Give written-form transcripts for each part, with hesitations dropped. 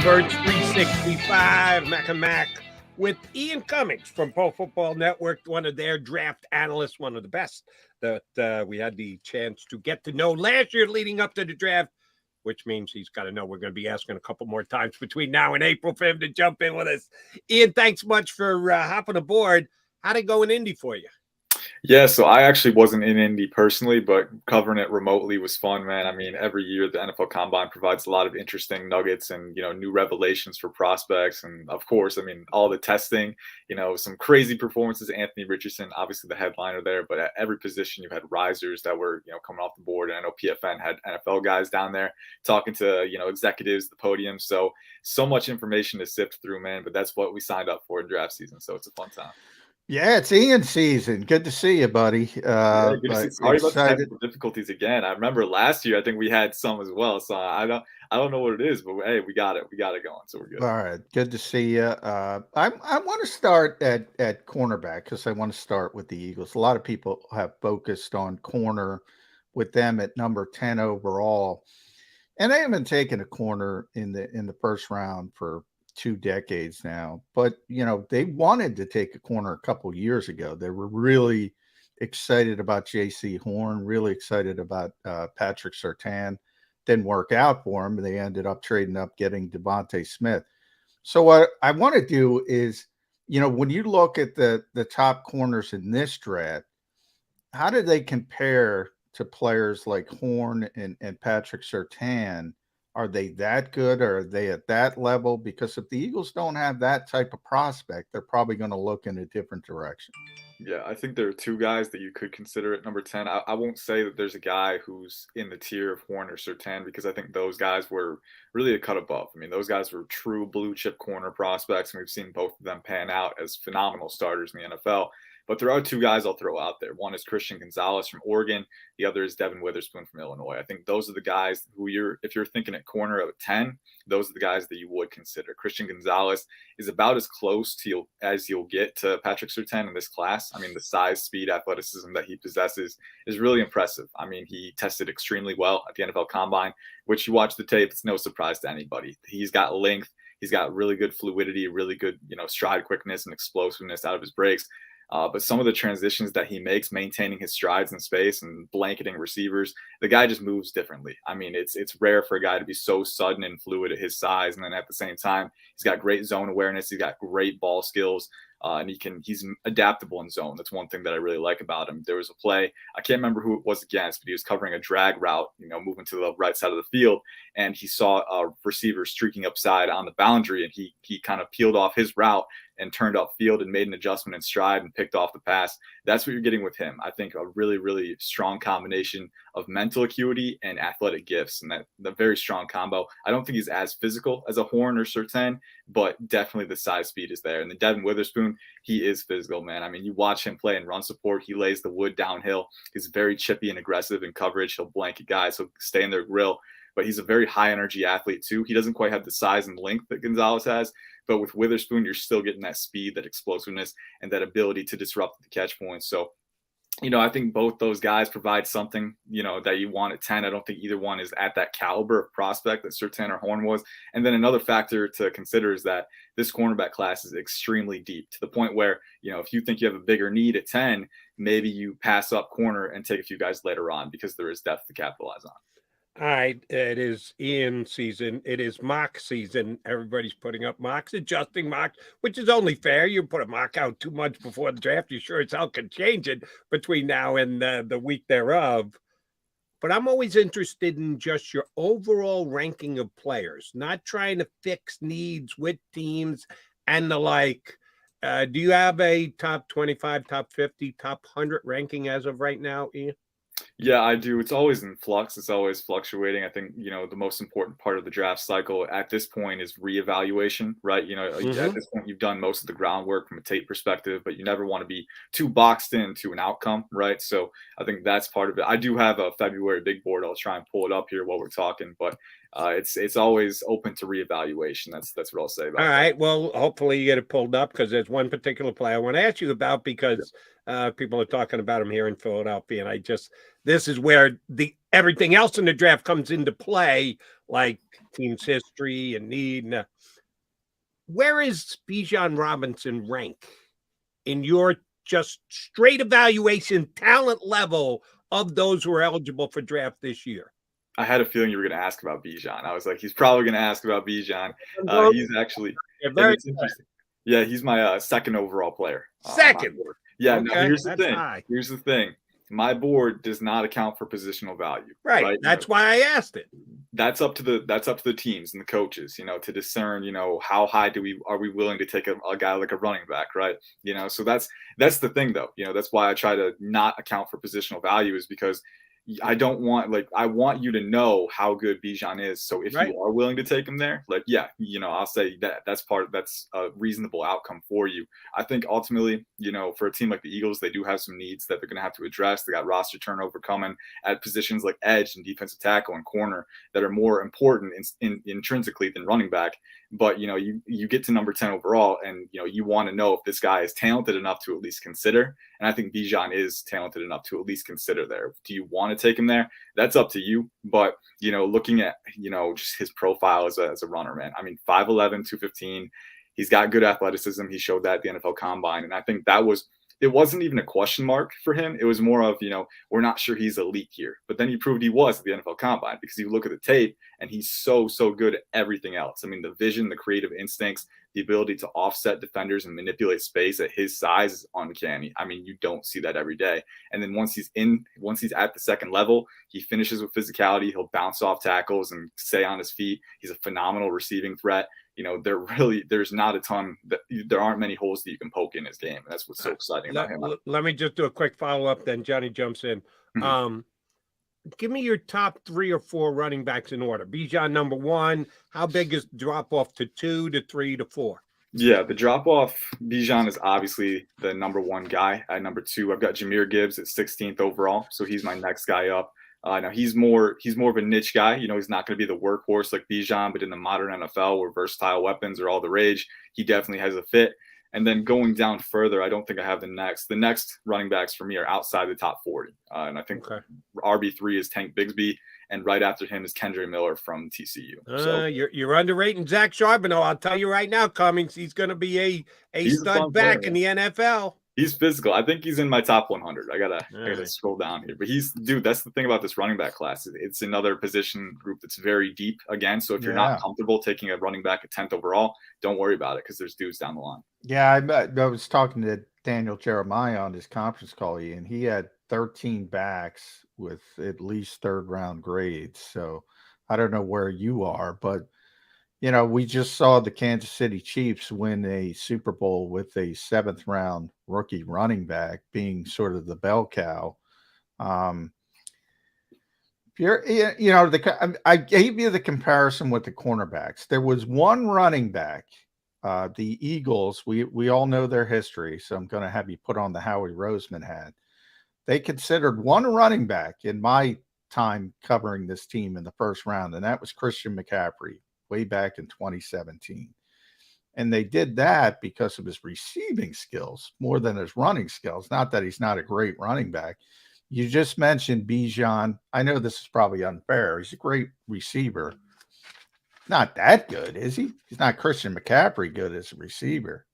Birds 365, Mac and Mac, with Ian Cummings from Pro Football Network, one of their draft analysts, one of the best that we had the chance to get to know last year leading up to the draft, which means he's got to know we're going to be asking a couple more times between now and April for him to jump in with us. Ian, thanks much for hopping aboard. How'd it go in Indy for you? Yeah, so I actually wasn't in Indy personally, but covering it remotely was fun, man. I mean, every year the NFL Combine provides a lot of interesting nuggets and, new revelations for prospects. And of course, I mean, all the testing, some crazy performances. Anthony Richardson, obviously the headliner there, but at every position you had risers that were, coming off the board. And I know PFN had NFL guys down there talking to, executives, the podium. So much information to sift through, man. But that's what we signed up for in draft season. So it's a fun time. Yeah, it's Ian season. Good to see you, buddy. Good to see. Sorry about the technical difficulties again. I remember last year, I think we had some as well. So I don't know what it is, but hey, we got it going. So we're good. All right, good to see you. I want to start at cornerback because I want to start with the Eagles. A lot of people have focused on corner with them at number 10 overall, and they haven't taken a corner in the first round for 2 decades now, but they wanted to take a corner a couple years ago. They were really excited about JC Horn, really excited about Patrick Surtain. Didn't work out for him. They ended up trading up, getting Devontae Smith. So what I want to do is, when you look at the top corners in this draft, how do they compare to players like Horn and Patrick Surtain? Are they that good, or are they at that level? Because if the Eagles don't have that type of prospect, they're probably going to look in a different direction. Yeah, I think there are 2 guys that you could consider at number 10. I won't say that there's a guy who's in the tier of Horn or Surtain because I think those guys were really a cut above. I mean, those guys were true blue chip corner prospects, and we've seen both of them pan out as phenomenal starters in the NFL. But there are 2 guys I'll throw out there. One is Christian Gonzalez from Oregon. The other is Devin Witherspoon from Illinois. I think those are the guys who if you're thinking at corner of 10, those are the guys that you would consider. Christian Gonzalez is about as close to as you'll get to Patrick Surtain in this class. I mean, the size, speed, athleticism that he possesses is really impressive. I mean, he tested extremely well at the NFL Combine, which you watch the tape, it's no surprise to anybody. He's got length. He's got really good fluidity, really good, stride quickness and explosiveness out of his breaks. But some of the transitions that he makes, maintaining his strides in space and blanketing receivers, the guy just moves differently. I mean, it's rare for a guy to be so sudden and fluid at his size. And then at the same time, he's got great zone awareness. He's got great ball skills. And he's adaptable in zone. That's one thing that I really like about him. There was a play, I can't remember who it was against, but he was covering a drag route, moving to the right side of the field. And he saw a receiver streaking upside on the boundary. And he kind of peeled off his route and turned upfield and made an adjustment in stride and picked off the pass. That's what you're getting with him. I think a really, really strong combination of mental acuity and athletic gifts, and the very strong combo. I don't think he's as physical as a Horn or Surtain, but definitely the size speed is there. And then Devin Witherspoon, he is physical, man. I mean, you watch him play in run support. He lays the wood downhill. He's very chippy and aggressive in coverage. He'll blanket guys. He'll stay in their grill. But he's a very high energy athlete too. He doesn't quite have the size and length that Gonzalez has, but with Witherspoon, you're still getting that speed, that explosiveness, and that ability to disrupt the catch points. So, I think both those guys provide something, that you want at 10. I don't think either one is at that caliber of prospect that Surtain or Horn was. And then another factor to consider is that this cornerback class is extremely deep to the point where, if you think you have a bigger need at 10, maybe you pass up corner and take a few guys later on because there is depth to capitalize on. All right, it is Ian season. It is mock season. Everybody's putting up mocks, adjusting mocks, which is only fair. You put a mock out 2 months before the draft, you sure as hell can change it between now and the week thereof. But I'm always interested in just your overall ranking of players, not trying to fix needs with teams and the like. Do you have a top 25, top 50, top 100 ranking as of right now, Ian? Yeah, I do. It's always in flux. It's always fluctuating. I think, the most important part of the draft cycle at this point is reevaluation, right? At this point, you've done most of the groundwork from a tape perspective, but you never want to be too boxed into an outcome, right? So I think that's part of it. I do have a February big board. I'll try and pull it up here while we're talking, but it's always open to reevaluation. That's what I'll say about it. All right. Well, hopefully you get it pulled up because there's one particular play I want to ask you about because people are talking about him here in Philadelphia. And this is where everything else in the draft comes into play like team's history and need. Where is Bijan Robinson rank in your just straight evaluation talent level of those who are eligible for draft this year? I had a feeling you were going to ask about Bijan. I was like, he's probably going to ask about Bijan. He's actually, it's interesting. Yeah, he's my second overall player. Second. Yeah, okay, now here's the thing. High. Here's the thing. My board does not account for positional value. Right. That's why I asked it. That's up to the teams and the coaches, to discern, how high are we willing to take a guy like a running back, right? So that's the thing though. That's why I try to not account for positional value, is because I want you to know how good Bijan is. So if you are willing to take him there, I'll say that's a reasonable outcome for you. I think ultimately, for a team like the Eagles, they do have some needs that they're going to have to address. They got roster turnover coming at positions like edge and defensive tackle and corner that are more important intrinsically than running back. But, you get to number 10 overall and, you want to know if this guy is talented enough to at least consider. And I think Bijan is talented enough to at least consider there. Do you want to take him there? That's up to you. But, looking at, just his profile as a runner, man, I mean, 5'11", 215, he's got good athleticism. He showed that at the NFL Combine. And I think it wasn't even a question mark for him. It was more of, we're not sure he's elite here. But then he proved he was at the NFL Combine, because you look at the tape and he's so good at everything else. I mean, the vision, the creative instincts, the ability to offset defenders and manipulate space at his size is uncanny. I mean, you don't see that every day. And then once he's at the second level, he finishes with physicality. He'll bounce off tackles and stay on his feet. He's a phenomenal receiving threat. There's not a ton, there aren't many holes that you can poke in his game. And that's what's so exciting about him. Let me just do a quick follow-up, then Johnny jumps in. Mm-hmm. Give me your top 3 or 4 running backs in order. Bijan number 1. How big is the drop-off to 2 to 3 to 4? Yeah, the drop-off, Bijan is obviously the number 1 guy. At number 2, I've got Jahmyr Gibbs at 16th overall, so he's my next guy up. Now he's more of a niche guy. He's not going to be the workhorse like Bijan, but in the modern NFL where versatile weapons are all the rage, he definitely has a fit. And then going down further, I don't think I have the next. The next running backs for me are outside the top 40. And I think RB3 is Tank Bigsby, and right after him is Kendre Miller from TCU. So you're underrating Zach Charbonneau. I'll tell you right now, Cummings, he's going to be a stud back in the NFL. He's physical. I think he's in my top 100. I gotta scroll down here, but that's the thing about this running back class. It's another position group that's very deep again. So if you're not comfortable taking a running back at 10th overall, don't worry about it, because there's dudes down the line. Yeah, I was talking to Daniel Jeremiah on his conference call, and he had 13 backs with at least 3rd round grades. So I don't know where you are, but we just saw the Kansas City Chiefs win a Super Bowl with a 7th round rookie running back being sort of the bell cow. I gave you the comparison with the cornerbacks. There was one running back, the Eagles. We all know their history, so I'm going to have you put on the Howie Roseman hat. They considered one running back in my time covering this team in the 1st round, and that was Christian McCaffrey, way back in 2017. And they did that because of his receiving skills more than his running skills. Not that he's not a great running back. You just mentioned Bijan. I know this is probably unfair. He's a great receiver. Not that good, is he? He's not Christian McCaffrey good as a receiver.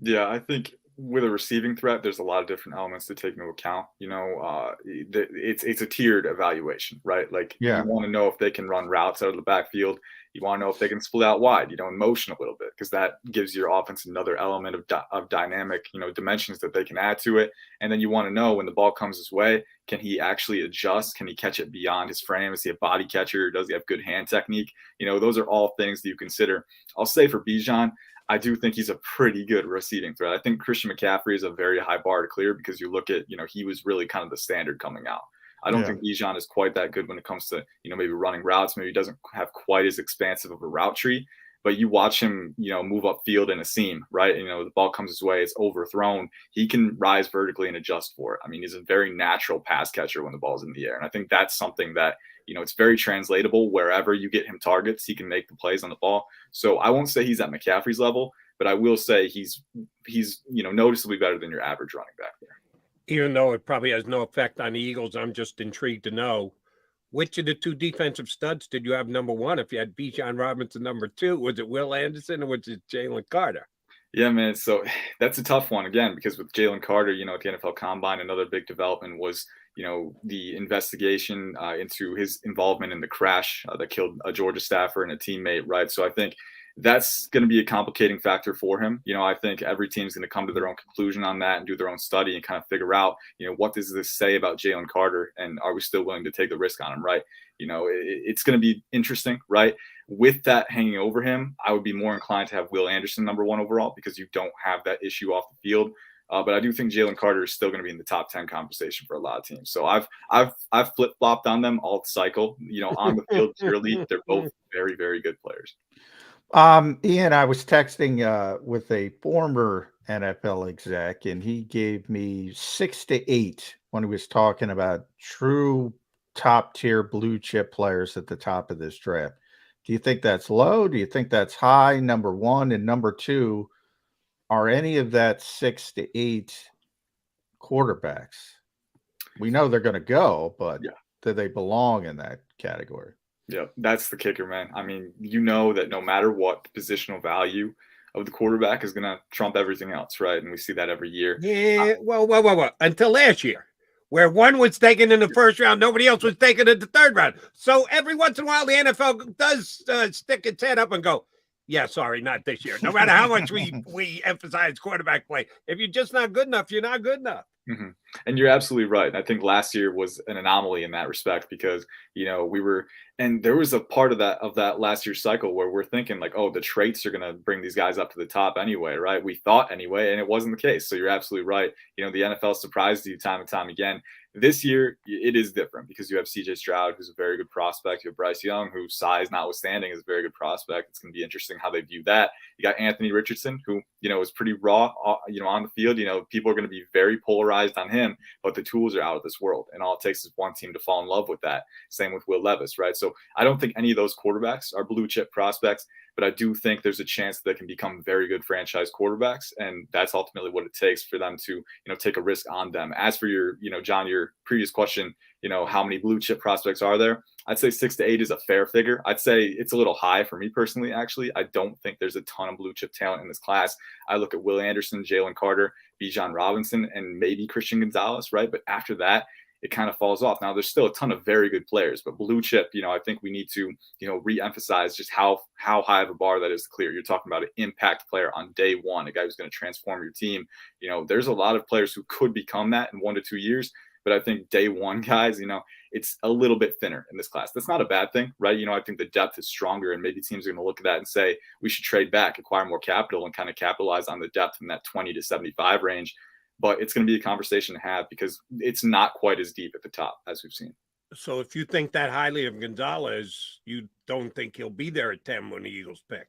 Yeah, I think with a receiving threat, there's a lot of different elements to take into account. It's a tiered evaluation, right? You want to know if they can run routes out of the backfield. You want to know if they can split out wide, in motion a little bit, because that gives your offense another element of dynamic, dimensions that they can add to it. And then you want to know when the ball comes his way, can he actually adjust? Can he catch it beyond his frame? Is he a body catcher? Does he have good hand technique? Those are all things that you consider. I'll say for Bijan, I do think he's a pretty good receiving threat. I think Christian McCaffrey is a very high bar to clear, because you look at, he was really kind of the standard coming out. I don't think Bijan is quite that good when it comes to, maybe running routes. Maybe he doesn't have quite as expansive of a route tree, but you watch him, move upfield in a seam, right? The ball comes his way, it's overthrown. He can rise vertically and adjust for it. I mean, he's a very natural pass catcher when the ball's in the air. And I think that's something that, it's very translatable. Wherever you get him targets, he can make the plays on the ball. So I won't say he's at McCaffrey's level, but I will say he's noticeably better than your average running back there. Even though it probably has no effect on the Eagles, I'm just intrigued to know Which of the two defensive studs did you have number one? If you had Bijan Robinson number two, was it Will Anderson or was it Jalen Carter? Yeah, man. So that's a tough one again, because with Jalen Carter, at the NFL Combine, another big development was, the investigation into his involvement in the crash that killed a Georgia staffer and a teammate, right? So I think that's going to be a complicating factor for him. I think every team's going to come to their own conclusion on that and do their own study and kind of figure out, what does this say about Jalen Carter, and are we still willing to take the risk on him, right? It's going to be interesting, right? With that hanging over him, I would be more inclined to have Will Anderson number one overall, because you don't have that issue off the field. But I do think Jalen Carter is still going to be in the top 10 conversation for a lot of teams. So I've flip flopped on them all cycle. On the field, purely, they're both very, very good players. Ian, I was texting with a former NFL exec, and he gave me 6 to 8 when he was talking about true top tier blue chip players at the top of this draft. Do you think that's low? Do you think that's high? Number one, and number two, are any of that 6 to 8 quarterbacks? We know they're going to go, but do they belong in that category? Yeah, that's the kicker, man. I mean, that no matter what, the positional value of the quarterback is going to trump everything else, right? And we see that every year. Yeah, well, until last year, where one was taken in the first round, nobody else was taken in the third round. So every once in a while, the NFL does stick its head up and go, yeah, sorry, not this year. No matter how much we emphasize quarterback play, if you're just not good enough, you're not good enough. Mm-hmm. And you're absolutely right. I think last year was an anomaly in that respect, because and there was a part of that last year's cycle where we're thinking like, oh, the traits are going to bring these guys up to the top anyway, right? We thought anyway, and it wasn't the case. So you're absolutely right. The NFL surprised you time and time again. This year, it is different because you have C.J. Stroud, who's a very good prospect. You have Bryce Young, whose size notwithstanding is a very good prospect. It's going to be interesting how they view that. You got Anthony Richardson, who, is pretty raw, on the field. People are going to be very polarized on him, but the tools are out of this world. And all it takes is one team to fall in love with that. Same with Will Levis, right? So I don't think any of those quarterbacks are blue chip prospects, but I do think there's a chance that they can become very good franchise quarterbacks. And that's ultimately what it takes for them to, take a risk on them. As for your, John, your previous question, how many blue chip prospects are there? I'd say 6 to 8 is a fair figure. I'd say it's a little high for me personally, actually. I don't think there's a ton of blue chip talent in this class. I look at Will Anderson, Jalen Carter, Bijan Robinson, and maybe Christian Gonzalez, right? But after that, it kind of falls off. Now, there's still a ton of very good players, but blue chip, I think we need to, re-emphasize just how high of a bar that is to clear. You're talking about an impact player on day one, a guy who's going to transform your team. There's a lot of players who could become that in 1 to 2 years, but I think day one guys, it's a little bit thinner in this class. That's not a bad thing, right? I think the depth is stronger, and maybe teams are going to look at that and say, we should trade back, acquire more capital, and kind of capitalize on the depth in that 20 to 75 range. But it's going to be a conversation to have because it's not quite as deep at the top as we've seen. So if you think that highly of Gonzalez, you don't think he'll be there at 10 when the Eagles pick?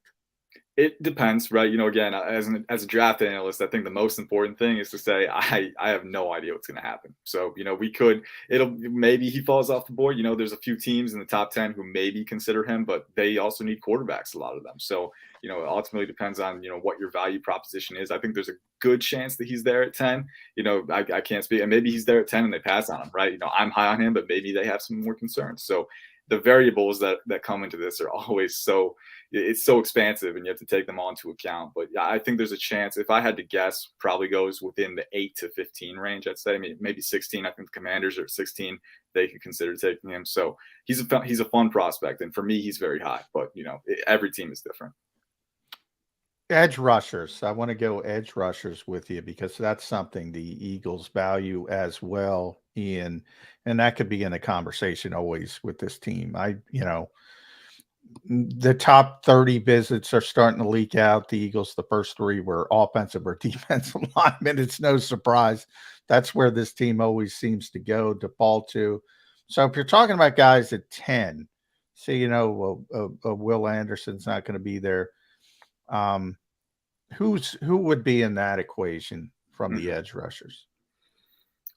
It depends, right? Again, as a draft analyst, I think the most important thing is to say, I have no idea what's going to happen. So, maybe he falls off the board. There's a few teams in the top 10 who maybe consider him, but they also need quarterbacks, a lot of them. So, it ultimately depends on, what your value proposition is. I think there's a good chance that he's there at 10. I can't speak, and maybe he's there at 10 and they pass on him, right? I'm high on him, but maybe they have some more concerns. So the variables that come into this are always it's so expansive, and you have to take them all into account. But yeah, I think there's a chance, if I had to guess, probably goes within the 8 to 15 range. I'd say maybe 16. I think the Commanders are at 16. They could consider taking him. So he's a fun prospect, and for me, he's very high. But every team is different. Edge rushers. I want to go edge rushers with you because that's something the Eagles value as well, Ian. And that could be in a conversation always with this team. The top 30 visits are starting to leak out. The Eagles, the first 3 were offensive or defensive linemen. It's no surprise. That's where this team always seems to go, default to. So if you're talking about guys at 10, say, Will Anderson's not going to be there. Who would be in that equation from the edge rushers?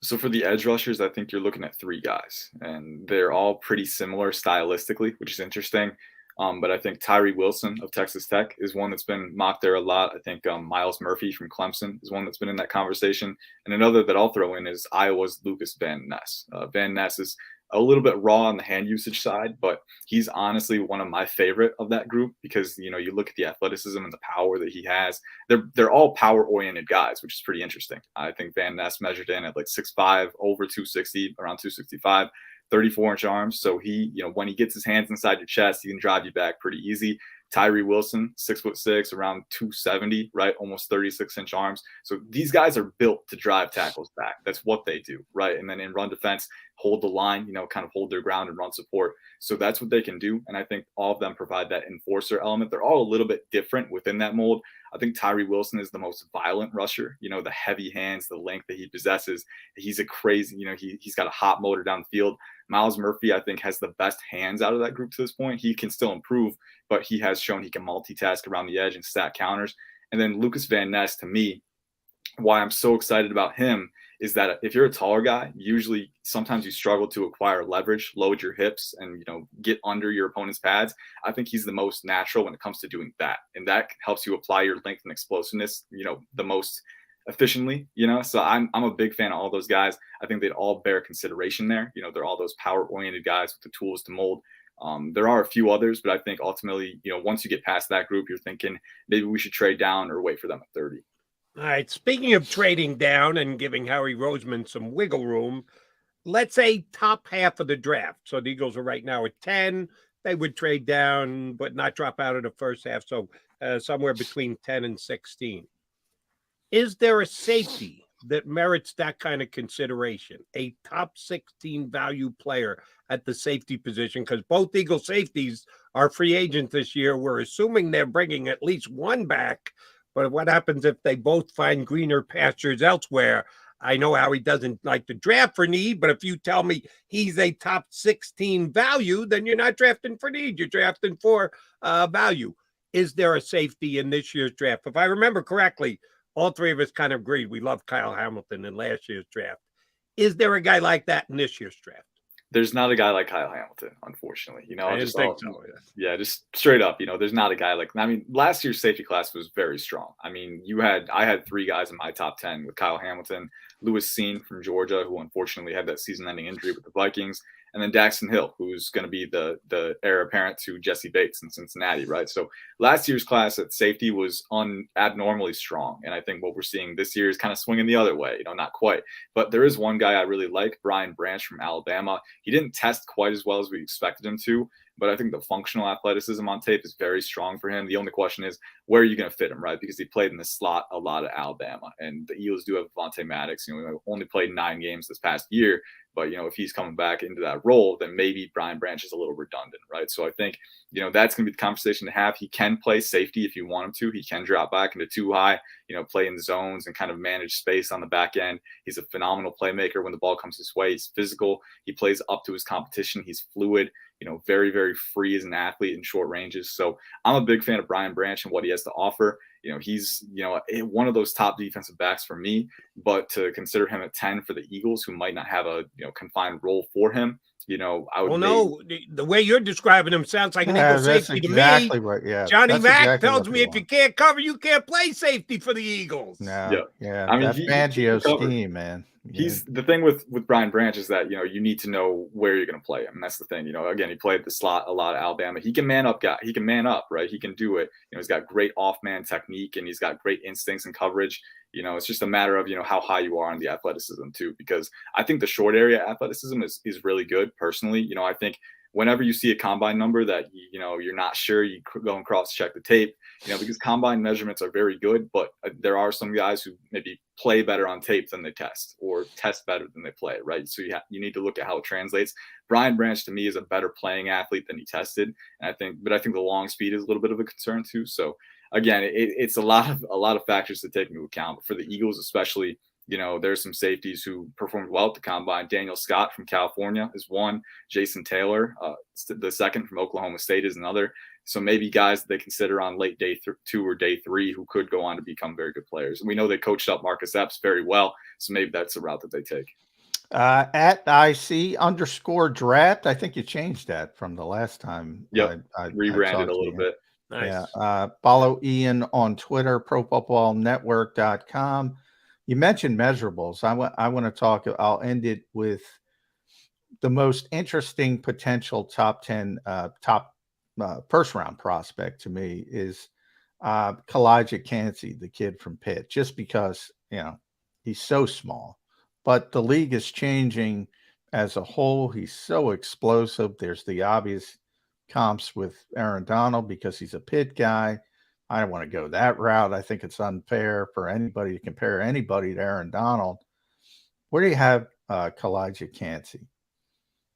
So for the edge rushers, I think you're looking at 3 guys, and they're all pretty similar stylistically, which is interesting. But I think Tyree Wilson of Texas Tech is one that's been mocked there a lot. I think Miles Murphy from Clemson is one that's been in that conversation. And another that I'll throw in is Iowa's Lucas Van Ness. Van Ness is a little bit raw on the hand usage side, but he's honestly one of my favorite of that group because, you look at the athleticism and the power that he has. They're all power-oriented guys, which is pretty interesting. I think Van Ness measured in at like 6'5", over 260, around 265, 34-inch arms. So he, when he gets his hands inside your chest, he can drive you back pretty easy. Tyree Wilson, 6'6", around 270, right? Almost 36-inch arms. So these guys are built to drive tackles back. That's what they do, right? And then in run defense, hold the line, kind of hold their ground and run support. So that's what they can do. And I think all of them provide that enforcer element. They're all a little bit different within that mold. I think Tyree Wilson is the most violent rusher, the heavy hands, the length that he possesses. He's a crazy, he's got a hot motor down the field. Myles Murphy, I think, has the best hands out of that group to this point. He can still improve, but he has shown he can multitask around the edge and stack counters. And then Lucas Van Ness, to me, why I'm so excited about him is that if you're a taller guy, usually sometimes you struggle to acquire leverage, load your hips, and get under your opponent's pads. I think he's the most natural when it comes to doing that, and that helps you apply your length and explosiveness, the most efficiently. So I'm a big fan of all those guys. I think they'd all bear consideration there. They're all those power-oriented guys with the tools to mold. There are a few others, but I think ultimately, once you get past that group, you're thinking maybe we should trade down or wait for them at 30. All right. Speaking of trading down and giving Howie Roseman some wiggle room, let's say top half of the draft. So the Eagles are right now at 10. They would trade down, but not drop out of the first half. So somewhere between 10 and 16. Is there a safety that merits that kind of consideration? A top 16 value player at the safety position? Because both Eagle safeties are free agents this year. We're assuming they're bringing at least one back. But what happens if they both find greener pastures elsewhere? I know Howie doesn't like to draft for need, but if you tell me he's a top 16 value, then you're not drafting for need. You're drafting for value. Is there a safety in this year's draft? If I remember correctly, all three of us kind of agreed. We love Kyle Hamilton in last year's draft. Is there a guy like that in this year's draft? There's not a guy like Kyle Hamilton, unfortunately. I didn't think so. Yeah, just straight up, there's not a guy like. I mean, last year's safety class was very strong. I mean, I had three guys in my top 10 with Kyle Hamilton, Lewis Seen from Georgia, who unfortunately had that season-ending injury with the Vikings, and then Daxton Hill, who's going to be the heir apparent to Jesse Bates in Cincinnati, right? So last year's class at safety was abnormally strong, and I think what we're seeing this year is kind of swinging the other way, not quite. But there is one guy I really like, Brian Branch from Alabama. He didn't test quite as well as we expected him to, but I think the functional athleticism on tape is very strong for him. The only question is, where are you going to fit him, right? Because he played in the slot a lot at Alabama, and the Eagles do have Vontae Maddox. He only played 9 games this past year, but if he's coming back into that role, then maybe Brian Branch is a little redundant, right? So I think that's going to be the conversation to have. He can play safety if you want him to. He can drop back into 2 high, play in zones and kind of manage space on the back end. He's a phenomenal playmaker when the ball comes his way. He's physical. He plays up to his competition. He's fluid. Very, very free as an athlete in short ranges. So I'm a big fan of Brian Branch and what he has to offer. He's, one of those top defensive backs for me, but to consider him at 10 for the Eagles, who might not have a, confined role for him, I would. Well, no, the way you're describing him sounds like an Eagle safety exactly to me. Right. Yeah. Johnny that's Mack exactly tells me if you can't cover, you can't play safety for the Eagles. No. Yeah. I mean, that Fangio scheme, man. He's the thing with Brian Branch is that, you need to know where you're going to play him. And that's the thing, again, he played the slot a lot at Alabama. He can man up, he can man up, right? He can do it. He's got great off-man technique and he's got great instincts and coverage. It's just a matter of, how high you are on the athleticism too, because I think the short area athleticism is really good personally. I think whenever you see a combine number that, you're not sure, you go and cross check the tape, because combine measurements are very good, but there are some guys who maybe play better on tape than they test or test better than they play, right? So you need to look at how it translates. Brian Branch to me is a better playing athlete than he tested. And I think the long speed is a little bit of a concern too. So again, it's a lot of factors to take into account. But for the Eagles, especially, there's some safeties who performed well at the combine. Daniel Scott from California is one. Jason Taylor, the second from Oklahoma State, is another. So maybe guys that they consider on late day 2 or day 3 who could go on to become very good players. And we know they coached up Marcus Epps very well. So maybe that's the route that they take. At IC_draft, I think you changed that from the last time. Yep, rebranded a little bit. Nice. Yeah. Follow Ian on Twitter, ProFootballNetwork.com. You mentioned measurables. I want to talk. I'll end it with the most interesting potential top 10, top first round prospect to me is Kalijah Kancey, the kid from Pitt, just because, he's so small. But the league is changing as a whole. He's so explosive. There's the obvious comps with Aaron Donald because he's a Pitt guy. I don't want to go that route. I think it's unfair for anybody to compare anybody to Aaron Donald. Where do you have Kalijah Kancey?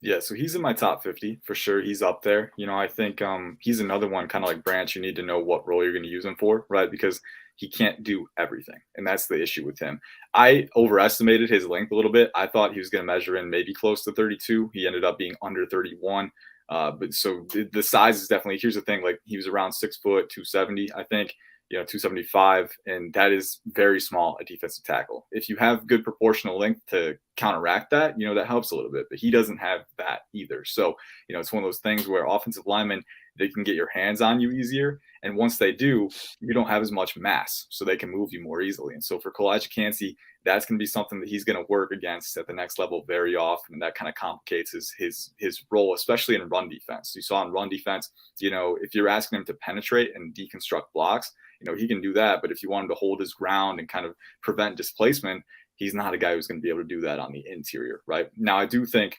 Yeah, so he's in my top 50 for sure. He's up there. I think he's another one kind of like Branch. You need to know what role you're going to use him for, right? Because he can't do everything. And that's the issue with him. I overestimated his length a little bit. I thought he was going to measure in maybe close to 32. He ended up being under 31. But so the size is definitely, here's the thing, like he was around 6 foot, 270, I think, 275. And that is very small, a defensive tackle. If you have good proportional length to counteract that, that helps a little bit, but he doesn't have that either. So, it's one of those things where offensive linemen, they can get your hands on you easier. And once they do, you don't have as much mass, so they can move you more easily. And so for Kalijah Kancey, that's going to be something that he's going to work against at the next level very often. And that kind of complicates his role, especially in run defense. You saw in run defense, if you're asking him to penetrate and deconstruct blocks, he can do that. But if you want him to hold his ground and kind of prevent displacement, he's not a guy who's going to be able to do that on the interior, right? Now, I do think,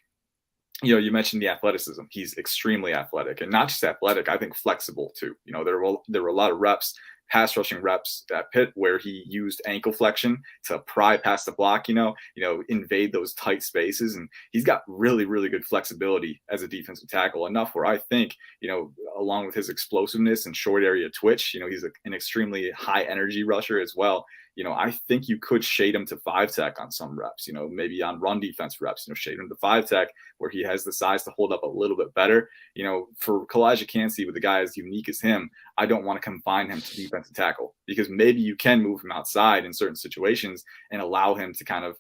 you mentioned the athleticism. He's extremely athletic, and not just athletic, I think flexible too. There were a lot of reps, pass rushing reps at Pitt where he used ankle flexion to pry past the block, invade those tight spaces. And he's got really, really good flexibility as a defensive tackle, enough where I think, along with his explosiveness and short area twitch, he's an extremely high energy rusher as well. I think you could shade him to 5-tech on some reps, maybe on run defense reps, shade him to 5-tech where he has the size to hold up a little bit better. For Kalijah Kancey, with a guy as unique as him, I don't want to confine him to defensive tackle, because maybe you can move him outside in certain situations and allow him to kind of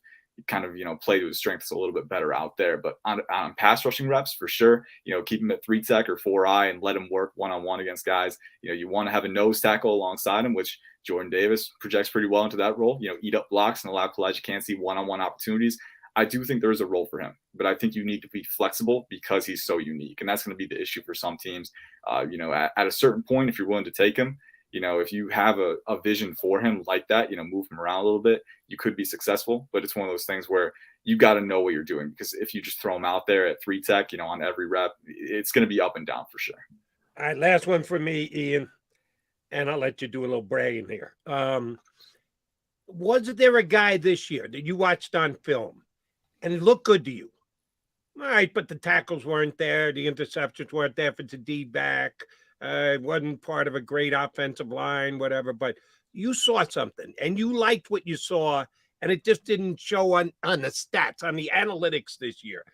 play to his strengths a little bit better out there. But on pass rushing reps, for sure, keep him at 3-tech or 4-eye and let him work one-on-one against guys. You want to have a nose tackle alongside him, which Jordan Davis projects pretty well into that role, eat up blocks and allow Kalijah Kancey one-on-one opportunities. I do think there is a role for him, but I think you need to be flexible because he's so unique. And that's going to be the issue for some teams. At a certain point, if you're willing to take him, if you have a vision for him like that, move him around a little bit, you could be successful. But it's one of those things where you got to know what you're doing, because if you just throw him out there at 3-tech, on every rep, it's going to be up and down for sure. All right, last one for me, Ian, and I'll let you do a little bragging here. Was there a guy this year that you watched on film and it looked good to you? All right, but the tackles weren't there, the interceptions weren't there for the D-back. It wasn't part of a great offensive line, whatever, but you saw something and you liked what you saw, and it just didn't show on the stats, on the analytics this year.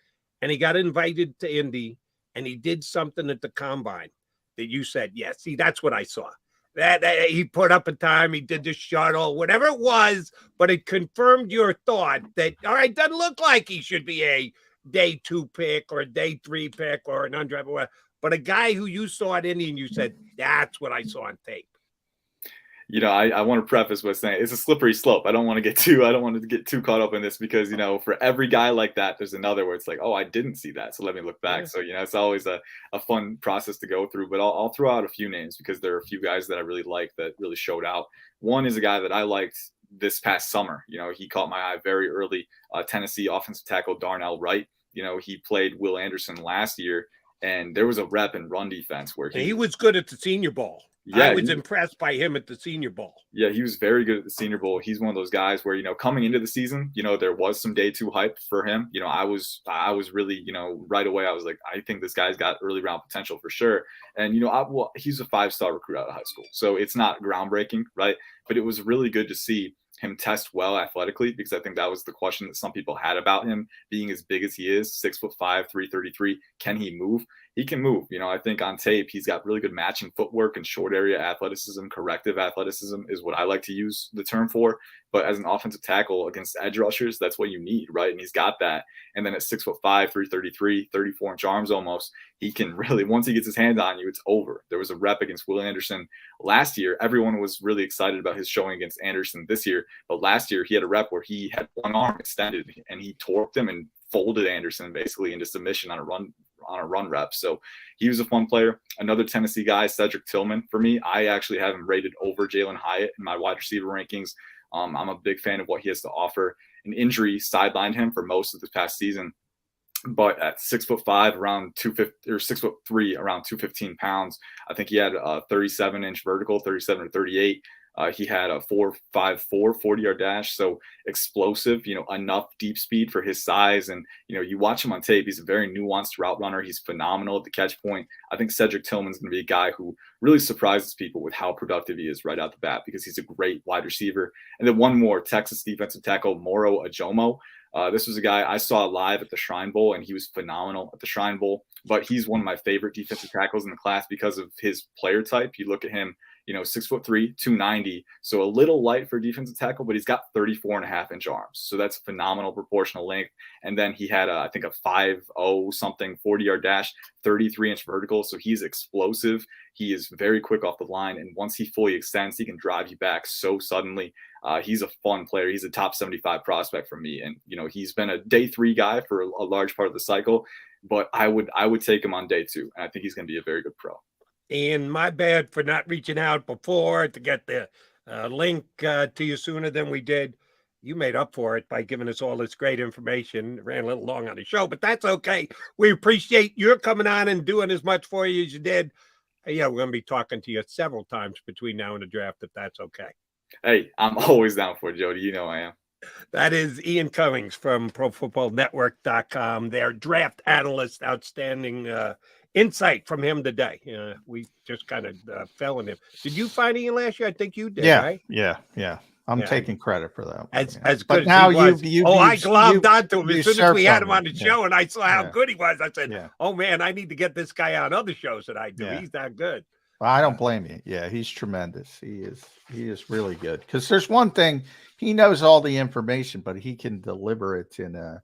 And he got invited to Indy, and he did something at the combine that you said, yeah, see, that's what I saw. That he put up a time, he did the shuttle, whatever it was, but it confirmed your thought that, all right, doesn't look like he should be a day 2 pick or a day 3 pick or an undrafted, but a guy who you saw at Indy and you said, that's what I saw on tape. I want to preface by saying it's a slippery slope. I don't want to get too caught up in this, because, for every guy like that, there's another where it's like, oh, I didn't see that, so let me look back. Yeah. So, it's always a fun process to go through, but I'll throw out a few names because there are a few guys that I really like that really showed out. One is a guy that I liked this past summer. He caught my eye very early, Tennessee offensive tackle Darnell Wright. He played Will Anderson last year, and there was a rep in run defense where he was good at the Senior Bowl. Yeah, I was impressed by him at the Senior Bowl. Yeah, he was very good at the Senior Bowl. He's one of those guys where, coming into the season, there was some day 2 hype for him. I was really, right away, I was like, I think this guy's got early round potential for sure. And, he's a 5-star recruit out of high school, so it's not groundbreaking, right? But it was really good to see him test well athletically, because I think that was the question that some people had about him being as big as he is, 6'5", 333. Can he move? He can move. I think on tape, he's got really good matching footwork and short area athleticism. Corrective athleticism is what I like to use the term for. But as an offensive tackle against edge rushers, that's what you need, right? And he's got that. And then at 6'5", 333, 34-inch arms almost, he can really, once he gets his hands on you, it's over. There was a rep against Will Anderson last year. Everyone was really excited about his showing against Anderson this year. But last year, he had a rep where he had one arm extended and he torqued him and folded Anderson basically into submission on a run rep. So he was a fun player. Another Tennessee guy, Cedric Tillman, for me, I actually have him rated over Jalen Hyatt in my wide receiver rankings. I'm a big fan of what he has to offer. An injury sidelined him for most of this past season, but at 6'5", around 250, or 6'3", around 215 pounds, I think he had a 37-inch vertical, 37 or 38. He had a 4.54 40-yard dash, so explosive, enough deep speed for his size. And, you watch him on tape, he's a very nuanced route runner. He's phenomenal at the catch point. I think Cedric Tillman's going to be a guy who really surprises people with how productive he is right out the bat, because he's a great wide receiver. And then one more, Texas defensive tackle, Moro Ajomo. This was a guy I saw live at the Shrine Bowl, and he was phenomenal at the Shrine Bowl. But he's one of my favorite defensive tackles in the class because of his player type. You look at him, 6'3", 290. So a little light for a defensive tackle, but he's got 34.5-inch arms. So that's phenomenal proportional length. And then he had, I think, a 5.0 something 40-yard dash, 33-inch vertical. So he's explosive. He is very quick off the line. And once he fully extends, he can drive you back so suddenly. He's a fun player. He's a top 75 prospect for me. And, he's been a day 3 guy for a large part of the cycle, but I would take him on day 2. And I think he's going to be a very good pro. And my bad for not reaching out before to get the link to you sooner than we did. You made up for it by giving us all this great information. Ran a little long on the show, but that's okay. We appreciate your coming on and doing as much for you as you did. Yeah, we're going to be talking to you several times between now and the draft, if that's okay. Hey, I'm always down for it, Jody. I am. That is Ian Cummings from ProFootballNetwork.com. Their draft analyst, outstanding insight from him today. We just kind of fell in him. Did you find Ian last year? I think you did, right? Yeah. I'm taking credit for that. As but good now as he was. I glommed onto him as soon as we had him on the show, and I saw how good he was. I said, "Oh man, I need to get this guy on other shows that I do. He's that good." Well, I don't blame you. Yeah, he's tremendous. He is really good. Because there's one thing, he knows all the information, but he can deliver it in a,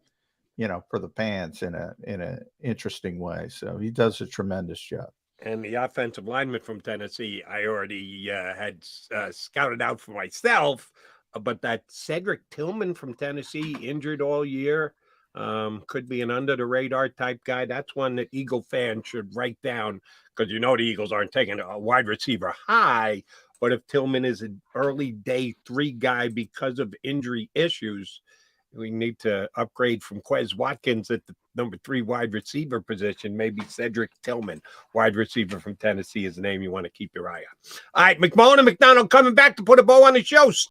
for the fans in a interesting way. So he does a tremendous job. And the offensive lineman from Tennessee, I already had scouted out for myself, but that Cedric Tillman from Tennessee, injured all year, could be an under-the-radar type guy. That's one that Eagle fans should write down, because the Eagles aren't taking a wide receiver high, but if Tillman is an early day 3 guy because of injury issues, we need to upgrade from Quez Watkins at the number 3 wide receiver position. Maybe Cedric Tillman, wide receiver from Tennessee, is the name you want to keep your eye on. All right, McMullen and McDonald coming back to put a bow on the show.